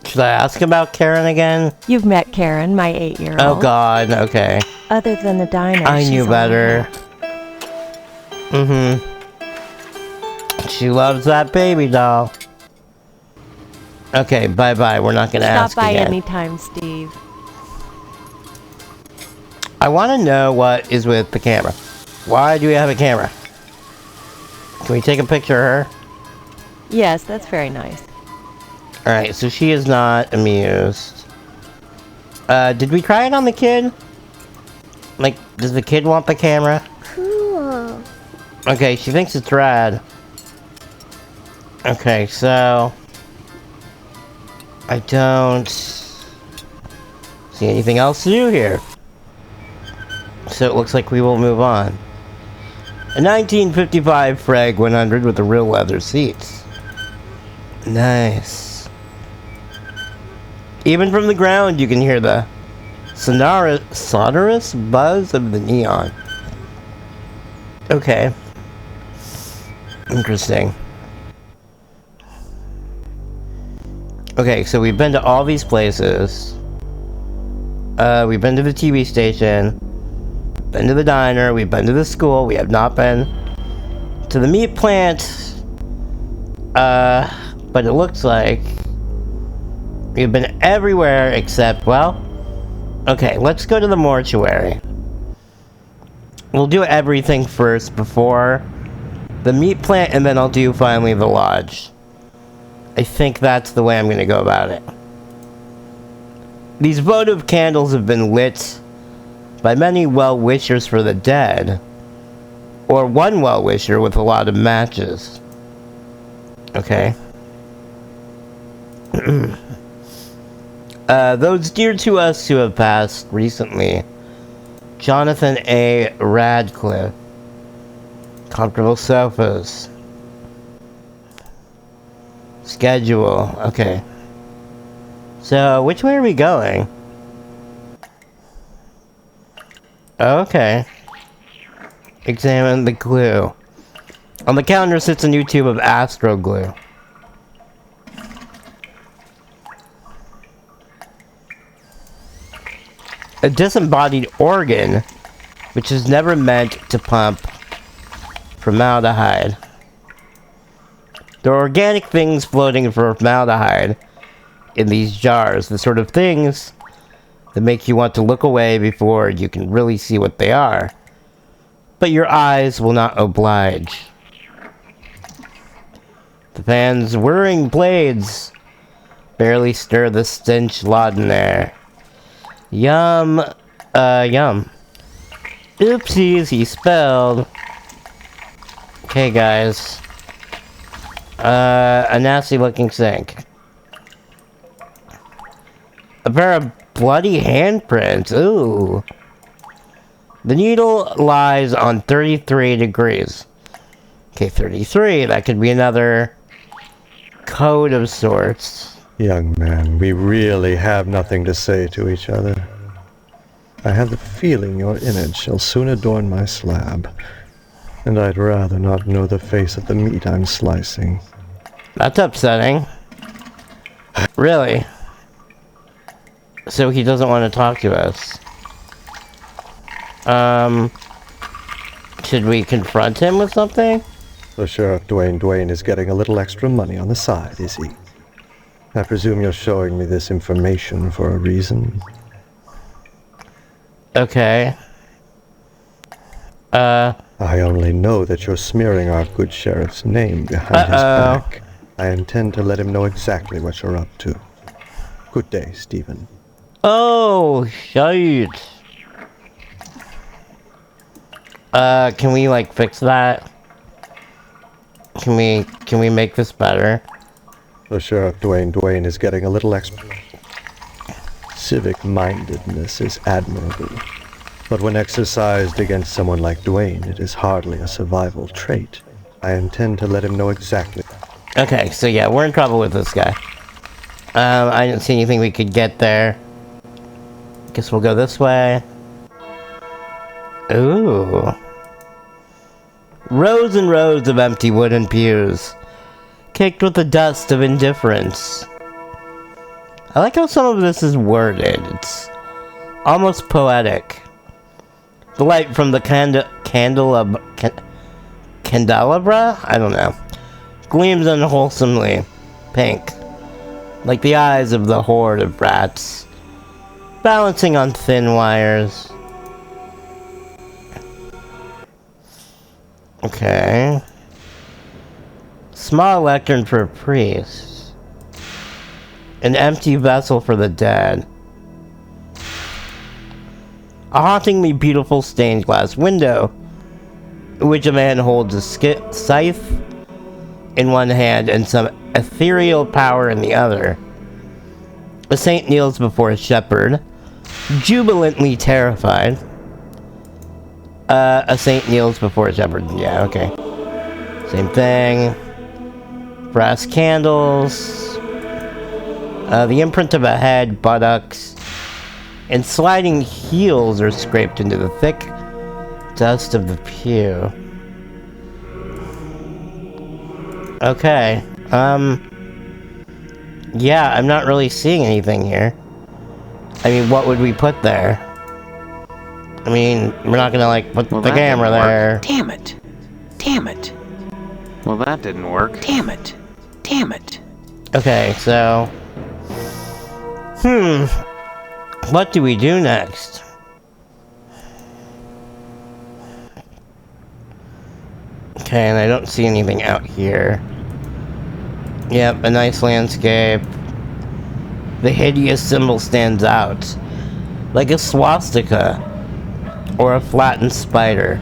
Should I ask about Karen again?
You've met Karen, my 8-year-old.
Oh God, okay.
Other than the diner,
I knew better. She loves that baby doll. Okay, bye-bye. We're not gonna ask
again. Stop by
anytime,
Steve.
I want to know what is with the camera. Why do we have a camera? Can we take a picture of her?
Yes, that's very nice.
Alright, so she is not amused. Did we try it on the kid? Like, does the kid want the camera?
Cool.
Okay, she thinks it's rad. Okay, so... I don't... see anything else to do here. So it looks like we will move on. A 1955 Frag 100 with the real leather seats. Nice. Even from the ground you can hear the sonorous buzz of the neon. Okay. Interesting. Okay, so we've been to all these places. We've been to the TV station. Been to the diner. We've been to the school. We have not been to the meat plant. But it looks like we've been everywhere except, well... Okay, let's go to the mortuary. We'll do everything first before the meat plant, and then I'll do finally the lodge. I think that's the way I'm gonna go about it. These votive candles have been lit by many well-wishers for the dead. Or one well-wisher with a lot of matches. Okay. Those dear to us who have passed recently. Jonathan A. Radcliffe. Comfortable sofas. Schedule. Okay. So, which way are we going? Okay. Examine the glue. On the counter sits a new tube of Astro glue. A disembodied organ, which is never meant to pump formaldehyde. There are organic things floating in formaldehyde in these jars, the sort of things that make you want to look away before you can really see what they are. But your eyes will not oblige. The fan's whirring blades barely stir the stench laudanum. Yum. Yum. Oopsies, he spelled. Okay, guys. A nasty looking sink. A pair of bloody handprints. Ooh. The needle lies on 33 degrees. Okay, 33. That could be another code of sorts.
Young man, we really have nothing to say to each other. I have the feeling your image shall soon adorn my slab, and I'd rather not know the face of the meat I'm slicing.
That's upsetting. Really? So he doesn't want to talk to us. Should we confront him with something?
So Sheriff Dwayne is getting a little extra money on the side, is he? I presume you're showing me this information for a reason.
Okay.
I only know that you're smearing our good sheriff's name behind his back. I intend to let him know exactly what you're up to. Good day, Stephen.
Oh, shite. Can we, like, fix that? Can we make this better?
So Sheriff Dwayne is getting a little extra. Civic-mindedness is admirable, but when exercised against someone like Dwayne, it is hardly a survival trait. I intend to let him know exactly.
Okay, so yeah, we're in trouble with this guy. I didn't see anything we could get there. Guess we'll go this way. Ooh. Rows and rows of empty wooden pews, caked with the dust of indifference. I like how some of this is worded. It's almost poetic. The light from the candelabra? I don't know. Gleams unwholesomely pink, like the eyes of the horde of rats, balancing on thin wires. Okay. Small lectern for a priest. An empty vessel for the dead. A hauntingly beautiful stained glass window, in which a man holds a scythe in one hand and some ethereal power in the other. A saint kneels before a shepherd, jubilantly terrified. A saint kneels before a shepherd. Yeah, okay. Same thing. Brass candles. The imprint of a head, buttocks, and sliding heels are scraped into the thick dust of the pew. Okay. Yeah, I'm not really seeing anything here. I mean, what would we put there? I mean, we're not gonna, like, put the camera there.
Damn it. Damn it. Well, that didn't work. Damn it. Damn it.
Okay, so... What do we do next? Okay, and I don't see anything out here. Yep, a nice landscape. The hideous symbol stands out, like a swastika or a flattened spider.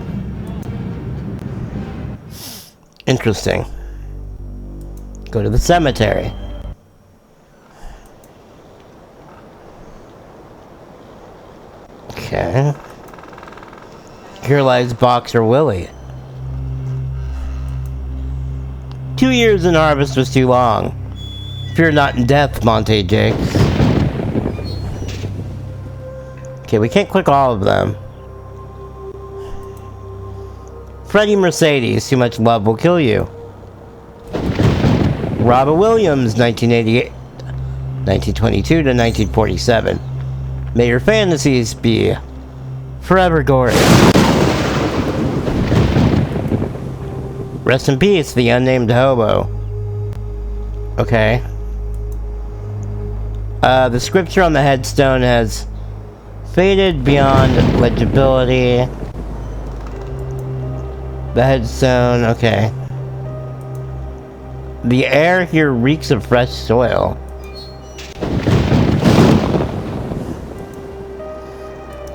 Interesting. Go to the cemetery. Okay. Here lies Boxer Willie. 2 years in harvest was too long. Fear not in death, Monte Jakes. Okay, we can't click all of them. Freddie Mercedes, too much love will kill you. Robin Williams, 1988, 1922 to 1947. May your fantasies be forever gory. Rest in peace, the unnamed hobo. Okay. The scripture on the headstone has faded beyond legibility. The headstone, okay. The air here reeks of fresh soil.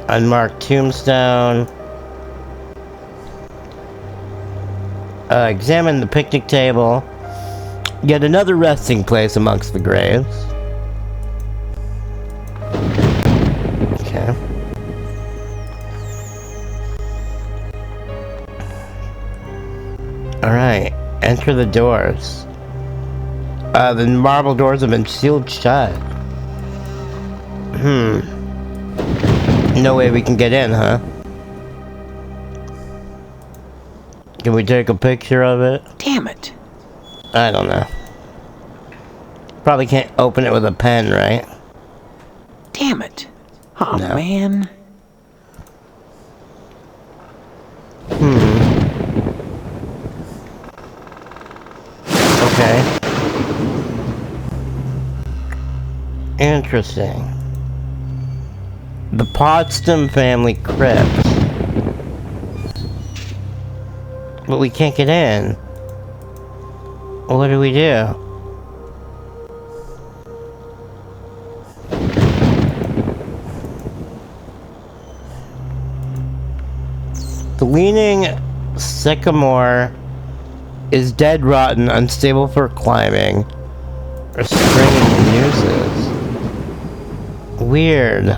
Unmarked tombstone. Examine the picnic table. Yet another resting place amongst the graves. Okay. Alright, enter the doors. The marble doors have been sealed shut. No way we can get in, huh? Can we take a picture of it?
Damn it.
I don't know. Probably can't open it with a pen, right?
Damn it. Oh,
No.
man.
Okay. Interesting. The Potsdam family crypt. But we can't get in. What do we do? The leaning sycamore is dead rotten, unstable for climbing, or stringing nooses. Weird.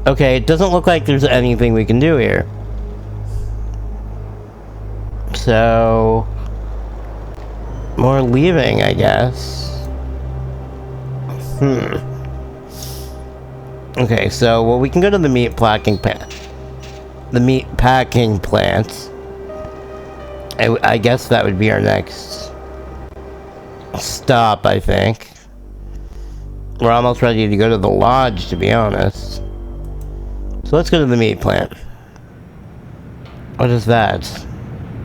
Okay, it doesn't look like there's anything we can do here. So... more leaving, I guess. Okay, so, well, we can go to the meat packing plant. The meat packing plant. I guess that would be our next stop, I think. We're almost ready to go to the lodge, to be honest. So let's go to the meat plant. What is that?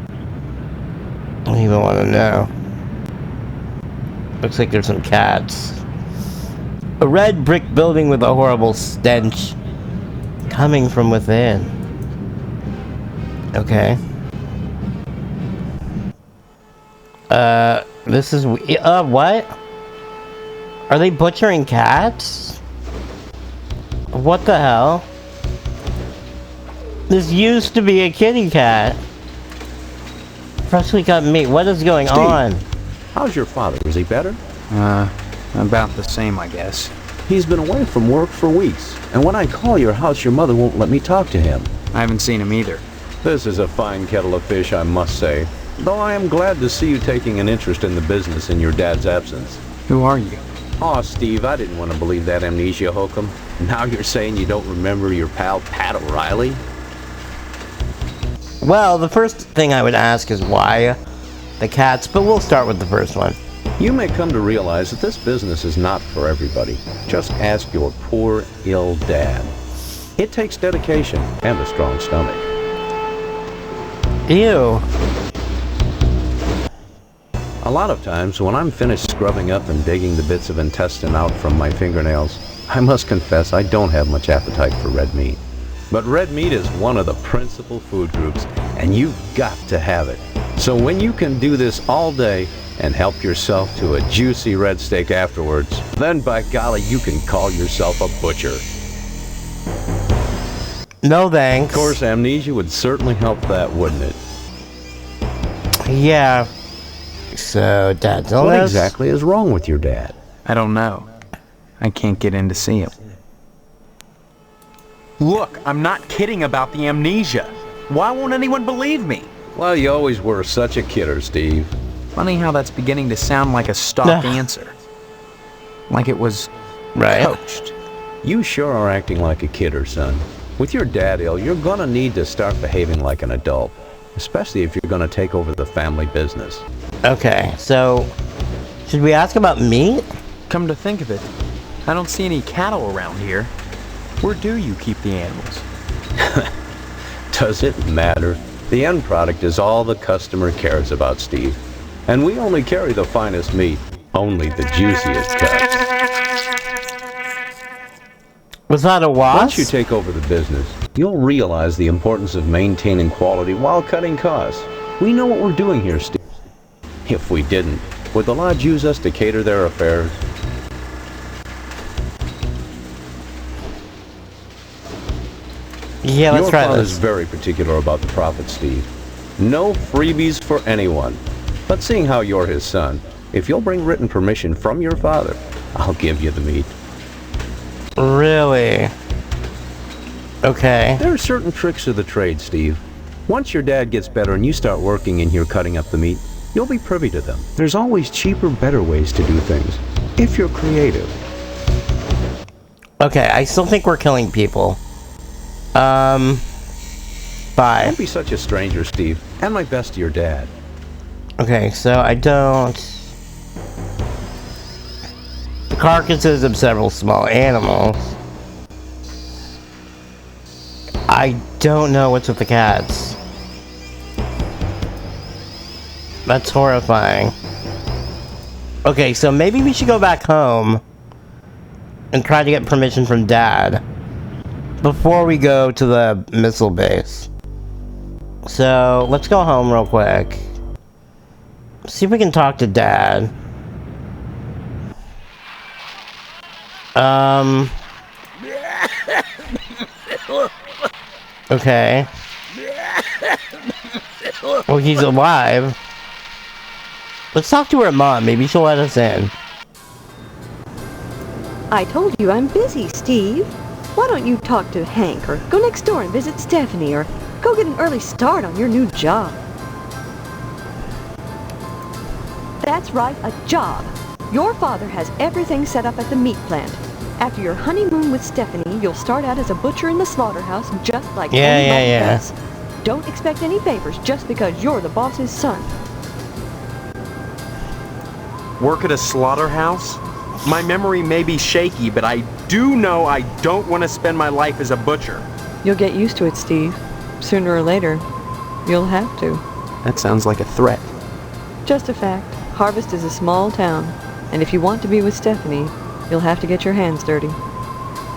I don't even want to know. Looks like there's some cats. A red brick building with a horrible stench coming from within. Okay. This is... what? Are they butchering cats? What the hell? This used to be a kitty cat. Freshly cut meat. What is going on?
How's your father? Is he better?
About the same, I guess.
He's been away from work for weeks, and when I call your house, your mother won't let me talk to him.
I haven't seen him either.
This is a fine kettle of fish, I must say. Though I am glad to see you taking an interest in the business in your dad's absence.
Who are you?
Aw, Steve, I didn't want to believe that amnesia hokum. Now you're saying you don't remember your pal Pat O'Reilly?
Well, the first thing I would ask is why the cats, but we'll start with the first one.
You may come to realize that this business is not for everybody. Just ask your poor, ill dad. It takes dedication and a strong stomach.
Ew.
A lot of times, when I'm finished scrubbing up and digging the bits of intestine out from my fingernails, I must confess I don't have much appetite for red meat. But red meat is one of the principal food groups, and you've got to have it. So when you can do this all day and help yourself to a juicy red steak afterwards, then by golly, you can call yourself a butcher.
No thanks.
Of course, amnesia would certainly help that, wouldn't it?
Yeah. So, Dad's illness?
What exactly is wrong with your dad?
I don't know. I can't get in to see him.
Look, I'm not kidding about the amnesia. Why won't anyone believe me?
Well, you always were such a kidder, Steve.
Funny how that's beginning to sound like a stock answer. Like it was coached.
You sure are acting like a kidder, son. With your dad ill, you're gonna need to start behaving like an adult. Especially if you're gonna take over the family business.
Okay, so... should we ask about meat?
Come to think of it, I don't see any cattle around here. Where do you keep the animals?
Does it matter? The end product is all the customer cares about, Steve. And we only carry the finest meat, only the juiciest cuts.
Was that a wasp?
Once you take over the business, you'll realize the importance of maintaining quality while cutting costs. We know what we're doing here, Steve. If we didn't, would the lodge use us to cater their affairs?
Yeah, let's try
Your father's
this.
very particular about the profit, Steve. No freebies for anyone. But seeing how you're his son, if you'll bring written permission from your father, I'll give you the meat.
Really? Okay.
There are certain tricks of the trade, Steve. Once your dad gets better and you start working in here cutting up the meat, you'll be privy to them. There's always cheaper, better ways to do things, if you're creative.
Okay, I still think we're killing people. Bye.
Don't be such a stranger, Steve. And my best to your dad.
Okay, so I don't... The carcasses of several small animals. I don't know what's with the cats. That's horrifying. Okay, so maybe we should go back home and try to get permission from Dad before we go to the missile base. So, let's go home real quick. See if we can talk to Dad. Okay. Well, he's alive. Let's talk to her mom. Maybe she'll let us in.
I told you I'm busy, Steve. Why don't you talk to Hank, or go next door and visit Stephanie, or go get an early start on your new job? That's right, a job. Your father has everything set up at the meat plant. After your honeymoon with Stephanie, you'll start out as a butcher in the slaughterhouse, just like anybody else. Don't expect any favors just because you're the boss's son.
Work at a slaughterhouse? My memory may be shaky, but I do know I don't want to spend my life as a butcher.
You'll get used to it, Steve. Sooner or later, you'll have to.
That sounds like a threat.
Just a fact. Harvest is a small town, and if you want to be with Stephanie, you'll have to get your hands dirty.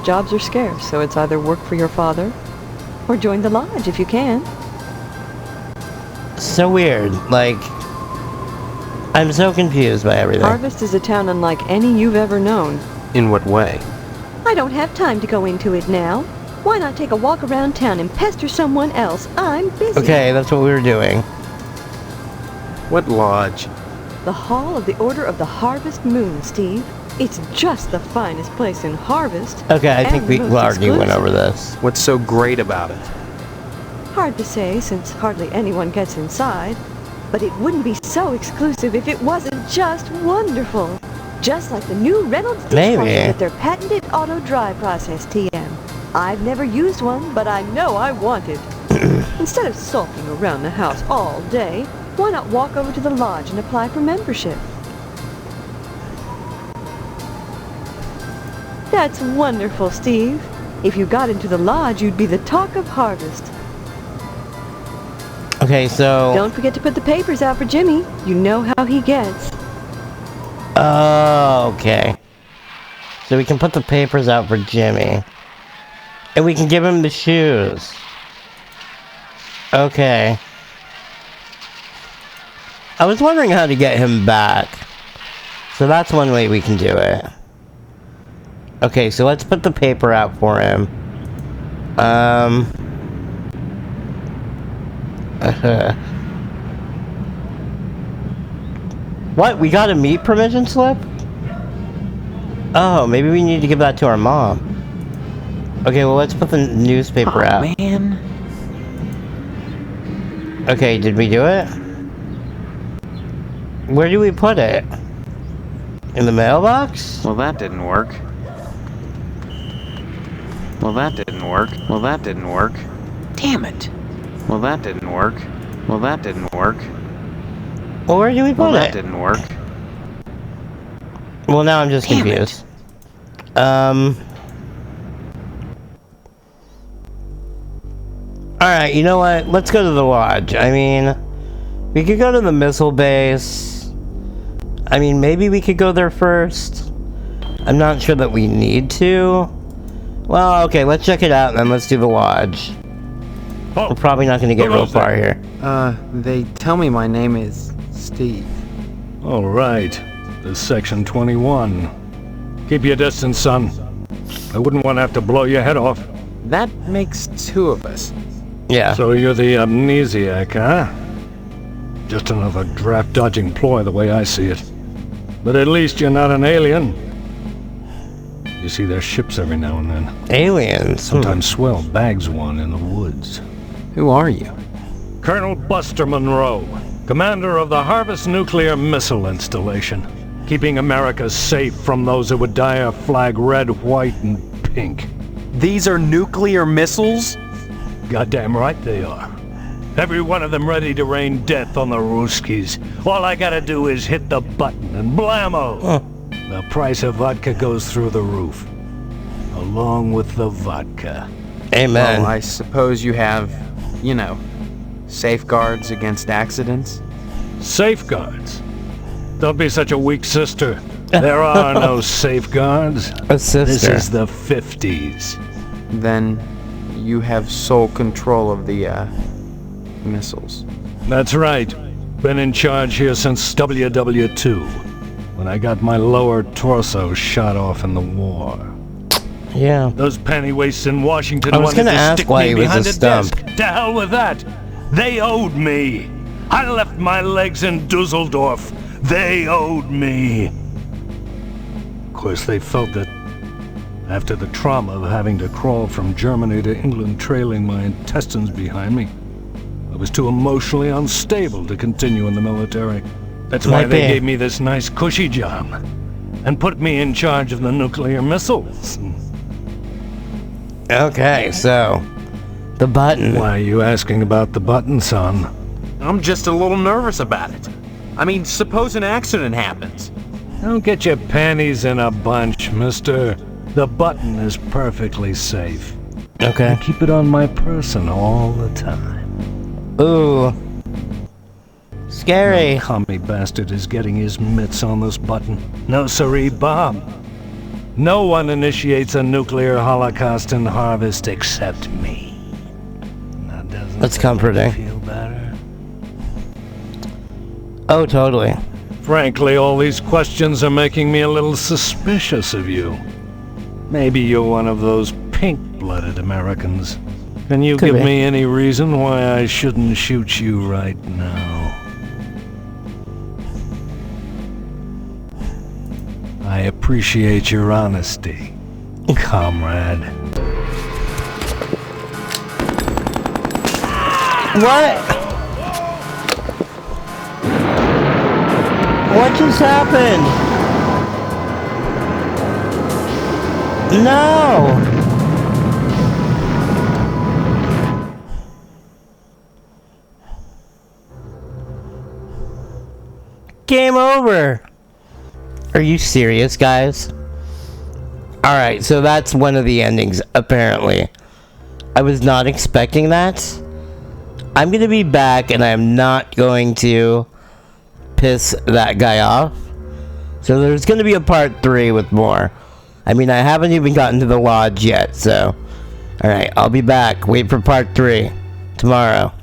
Jobs are scarce, so it's either work for your father, or join the lodge if you can.
So weird. Like, I'm so confused by everything.
Harvest is a town unlike any you've ever known.
In what way?
I don't have time to go into it now. Why not take a walk around town and pester someone else? I'm busy.
Okay, that's what we were doing.
What lodge?
The Hall of the Order of the Harvest Moon, Steve. It's just the finest place in Harvest.
Okay, I think we already went
exclusive.
over this.
What's so great about it?
Hard to say, since hardly anyone gets inside. But it wouldn't be so exclusive if it wasn't just wonderful. Just like the new Reynolds dishwasher with their patented auto dry process, TM. I've never used one, but I know I want it. Instead of sulking around the house all day, why not walk over to the lodge and apply for membership? That's wonderful, Steve. If you got into the lodge, you'd be the talk of Harvest.
Okay, so...
Don't forget to put the papers out for Jimmy. You know how he gets.
Oh, okay. So we can put the papers out for Jimmy. And we can give him the shoes. Okay. I was wondering how to get him back. So that's one way we can do it. Okay, so let's put the paper out for him. What? We got a meet permission slip? Oh, maybe we need to give that to our mom. Okay, well, let's put the newspaper out.
Man.
Okay, did we do it? Where do we put it? In the mailbox?
Well, that didn't work. Well, that didn't work. Well, that didn't work. Damn it. Well, that didn't work. Well, that didn't work.
Well, where do we put
Well, that
it?
didn't work.
Well, now I'm just
Damn
confused. Alright, you know what? Let's go to the lodge. I mean, we could go to the missile base. I mean, maybe we could go there first. I'm not sure that we need to. Well, okay, let's check it out and then let's do the lodge.
Oh,
we're probably not going to get real far here.
They tell me my name is Steve.
All right. This is Section 21. Keep your distance, son. I wouldn't want to have to blow your head off.
That makes two of us.
Yeah.
So you're the amnesiac, huh? Just another draft-dodging ploy the way I see it. But at least you're not an alien. You see their ships every now and then.
Aliens?
Sometimes swell bags one in the woods.
Who are you?
Colonel Buster Monroe, commander of the Harvest Nuclear Missile Installation, keeping America safe from those who would dye our flag red, white, and pink.
These are nuclear missiles?
Goddamn right they are. Every one of them ready to rain death on the Ruskies. All I gotta do is hit the button and blammo! The price of vodka goes through the roof. Along with the vodka.
Amen.
Well, I suppose you have, you know, safeguards against accidents?
Safeguards? Don't be such a weak sister. There are no safeguards.
A sister.
This is the 50s.
Then you have sole control of the, missiles.
That's right. Been in charge here since WW2, when I got my lower torso shot off in the war.
Yeah.
Those pennywaists in Washington
I was
wanted
gonna
to
ask
stick
why
me
he was
behind
a
a
stump.
desk. To hell with that. They owed me. I left my legs in Dusseldorf. They owed me. Of course, they felt that after the trauma of having to crawl from Germany to England trailing my intestines behind me, I was too emotionally unstable to continue in the military. That's why they gave me this nice cushy job and put me in charge of the nuclear missiles.
Okay, so the button.
Why are you asking about the button, son?
I'm just a little nervous about it. I mean, suppose an accident happens.
Don't get your panties in a bunch, mister. The button is perfectly safe.
Okay.
I keep it on my person all the time.
Ooh. Scary.
No commie bastard is getting his mitts on this button. No siree, Bob. No one initiates a nuclear holocaust in Harvest except me. Now, doesn't
That's comforting.
Feel better?
Oh, totally.
Frankly, all these questions are making me a little suspicious of you. Maybe you're one of those pink-blooded Americans. Can you give me any reason why I shouldn't shoot you right now? I appreciate your honesty, comrade.
What? What just happened? No! Game over! Are you serious, guys? Alright, so that's one of the endings, apparently. I was not expecting that. I'm gonna be back, and I'm not going to piss that guy off. So there's gonna be a part 3 with more. I mean, I haven't even gotten to the lodge yet, so... Alright, I'll be back. Wait for part 3 tomorrow.